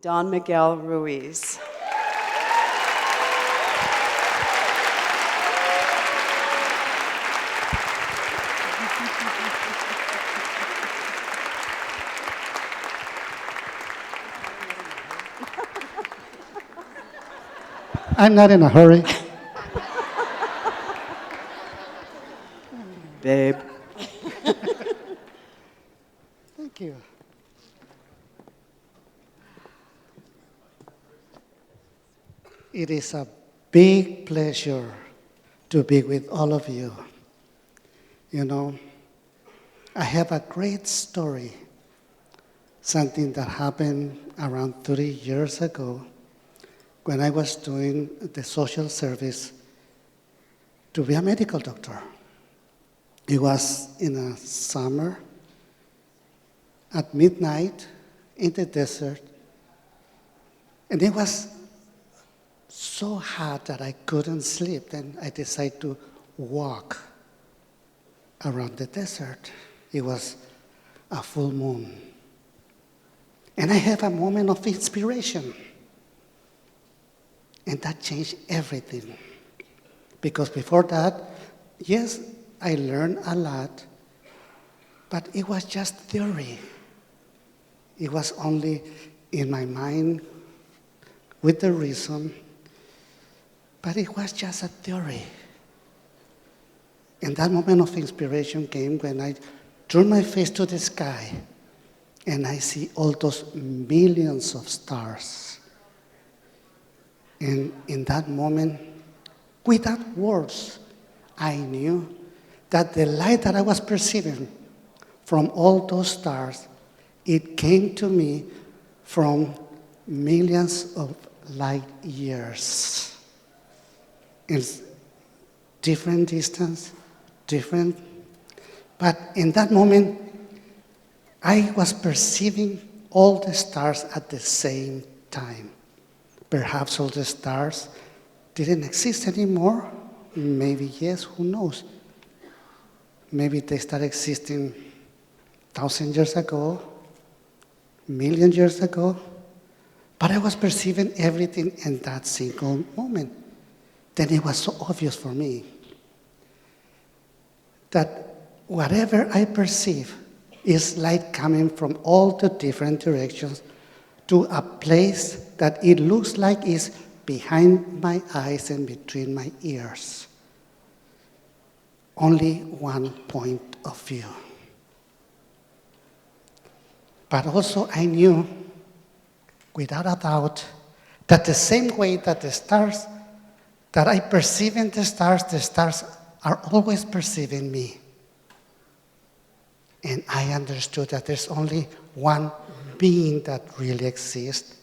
Don Miguel Ruiz. I'm not in a hurry. Babe. Thank you. It is a big pleasure to be with all of you. You know, I have a great story, something that happened around 30 years ago when I was doing the social service to be a medical doctor. It was in a summer at midnight in the desert, and it was so hot that I couldn't sleep. Then I decided to walk around the desert. It was a full moon. And I had a moment of inspiration. And that changed everything. Because before that, yes, I learned a lot, but it was just theory. It was only in my mind with the reason, but it was just a theory. And that moment of inspiration came when I turned my face to the sky and I see all those millions of stars. And in that moment, without words, I knew that the light that I was perceiving from all those stars, it came to me from millions of light years. It's different distance, different. But in that moment, I was perceiving all the stars at the same time. Perhaps all the stars didn't exist anymore. Maybe yes, who knows? Maybe they started existing 1,000 years ago, million years ago. But I was perceiving everything in that single moment. Then it was so obvious for me that whatever I perceive is light coming from all the different directions to a place that it looks like is behind my eyes and between my ears. Only one point of view. But also I knew, without a doubt, that the same way that the stars, that I perceive in the stars are always perceiving me. And I understood that there's only one being that really exists,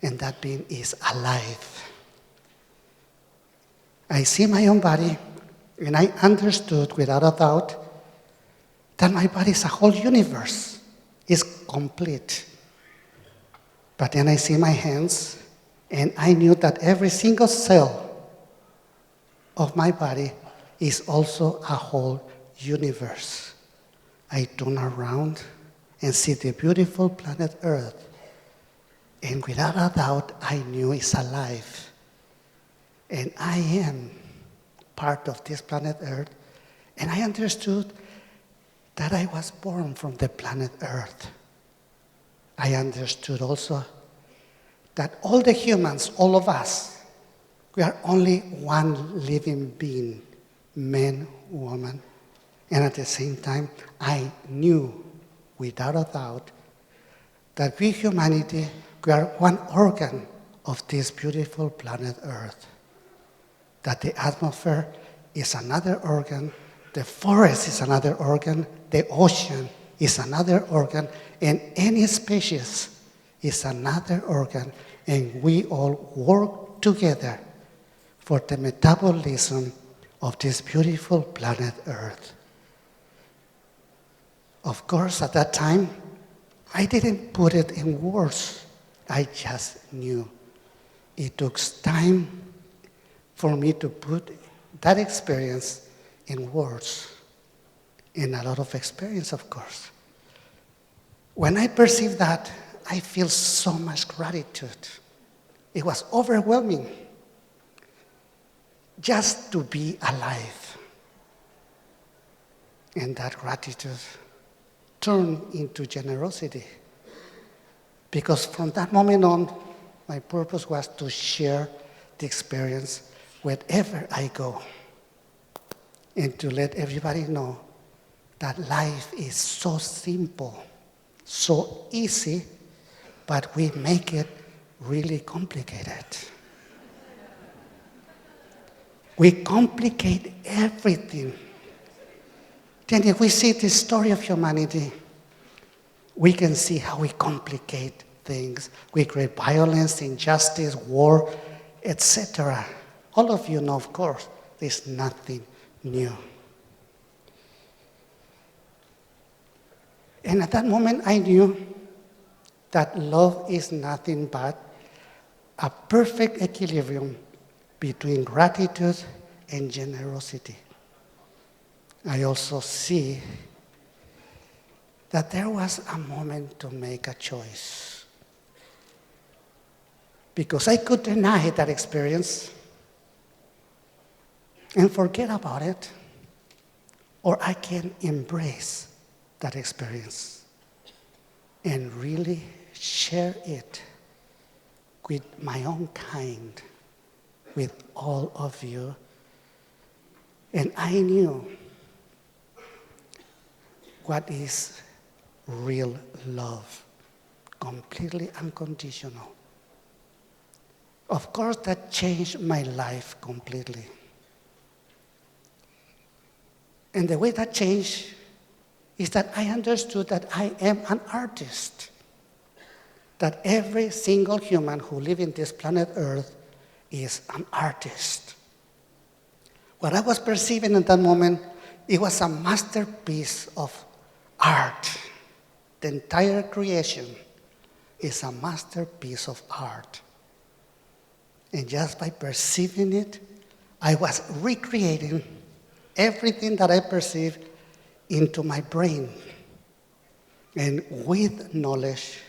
and that being is alive. I see my own body, and I understood without a doubt that my body is a whole universe, is complete. But then I see my hands, and I knew that every single cell of my body is also a whole universe. I turn around and see the beautiful planet Earth, and without a doubt, I knew it's alive. And I am part of this planet Earth, and I understood that I was born from the planet Earth. I understood also that all the humans, all of us, we are only one living being, man, woman. And at the same time, I knew without a doubt that we humanity, we are one organ of this beautiful planet Earth. That the atmosphere is another organ, the forest is another organ, the ocean is another organ, and any species is another organ, and we all work together for the metabolism of this beautiful planet Earth. Of course, at that time, I didn't put it in words. I just knew. It took time for me to put that experience in words, and a lot of experience, of course. When I perceived that, I feel so much gratitude. It was overwhelming just to be alive. And that gratitude turned into generosity. Because from that moment on, my purpose was to share the experience wherever I go. And to let everybody know that life is so simple, so easy, but we make it really complicated. We complicate everything. Then if we see the story of humanity, we can see how we complicate things. We create violence, injustice, war, etc. All of you know, of course, there's nothing new. And at that moment, I knew that love is nothing but a perfect equilibrium between gratitude and generosity. I also see that there was a moment to make a choice. Because I could deny that experience and forget about it, or I can embrace that experience and really share it with my own kind, with all of you. And I knew what is real love, completely unconditional. Of course, that changed my life completely. And the way that changed is that I understood that I am an artist, that every single human who lives in this planet Earth is an artist. What I was perceiving at that moment, it was a masterpiece of art. The entire creation is a masterpiece of art. And just by perceiving it, I was recreating everything that I perceived into my brain. And with knowledge,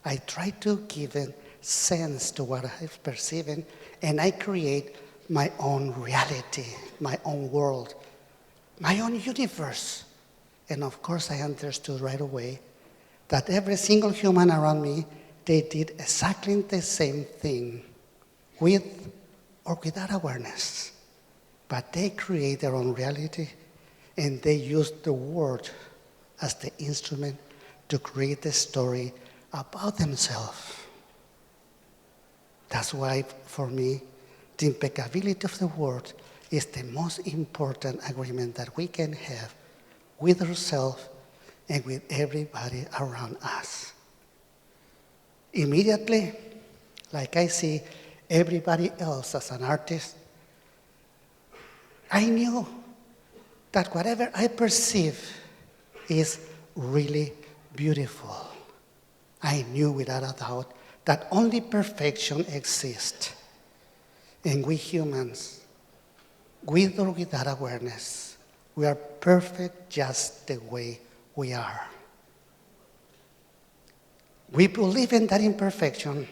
I try to give it sense to what I'm perceiving, and I create my own reality, my own world, my own universe. And of course, I understood right away that every single human around me, they did exactly the same thing, with or without awareness. But they create their own reality, and they use the word as the instrument to create the story about themselves. That's why, for me, the impeccability of the word is the most important agreement that we can have with ourselves and with everybody around us. Immediately, like I see everybody else as an artist, I knew that whatever I perceive is really beautiful. I knew without a doubt that only perfection exists. And we humans, with or without awareness, we are perfect just the way we are. We believe in that imperfection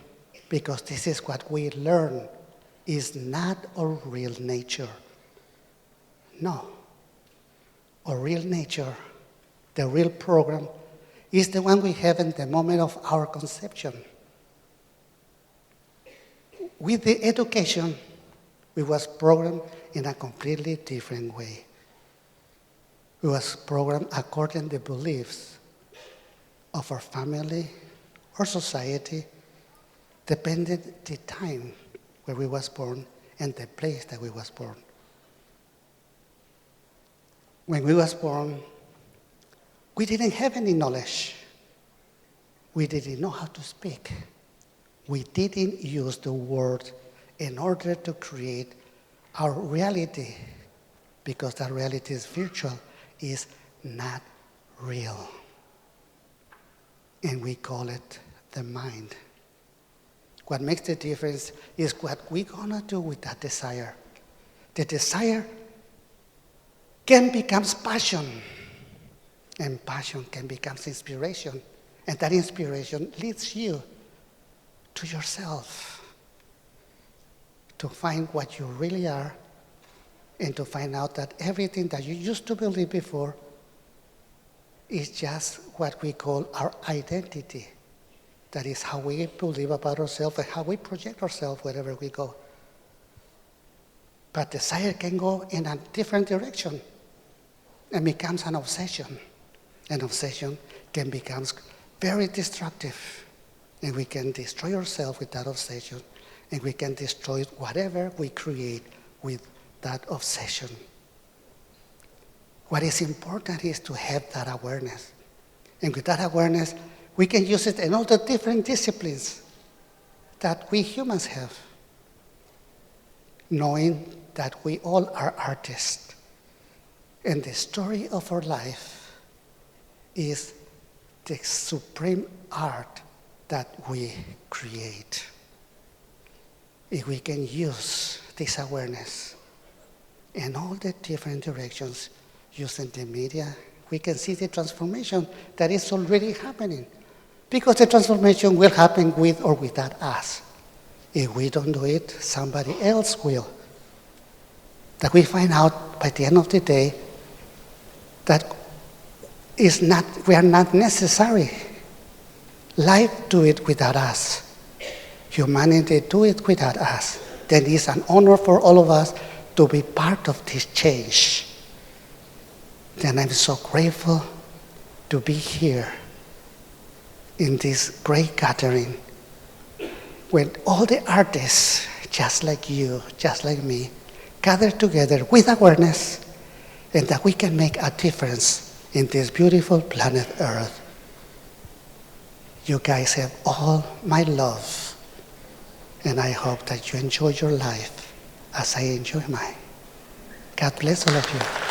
because this is what we learn is not our real nature. No. Our real nature, the real program, is the one we have in the moment of our conception. With the education, we was programmed in a completely different way. We was programmed according to the beliefs of our family or society, depending the time where we was born and the place that we was born. When we was born, we didn't have any knowledge. We didn't know how to speak. We didn't use the word in order to create our reality, because that reality is virtual, is not real. And we call it the mind. What makes the difference is what we're gonna do with that desire. The desire can become passion, and passion can become inspiration, And that inspiration leads you to yourself, to find what you really are, and to find out that everything that you used to believe before is just what we call our identity. That is how we believe about ourselves and how we project ourselves wherever we go. But desire can go in a different direction and becomes an obsession. An obsession can become very destructive, and we can destroy ourselves with that obsession, and we can destroy whatever we create with that obsession. What is important is to have that awareness. And with that awareness, we can use it in all the different disciplines that we humans have, knowing that we all are artists. And the story of our life is the supreme art that we create. If we can use this awareness in all the different directions, using the media, we can see the transformation that is already happening. Because the transformation will happen with or without us. If we don't do it, somebody else will. That we find out by the end of the day that we are not necessary. Life do it without us. Humanity do it without us. Then it's an honor for all of us to be part of this change. Then I'm so grateful to be here in this great gathering when all the artists, just like you, just like me, gather together with awareness, and that we can make a difference in this beautiful planet Earth. You guys have all my love, and I hope that you enjoy your life as I enjoy mine. God bless all of you.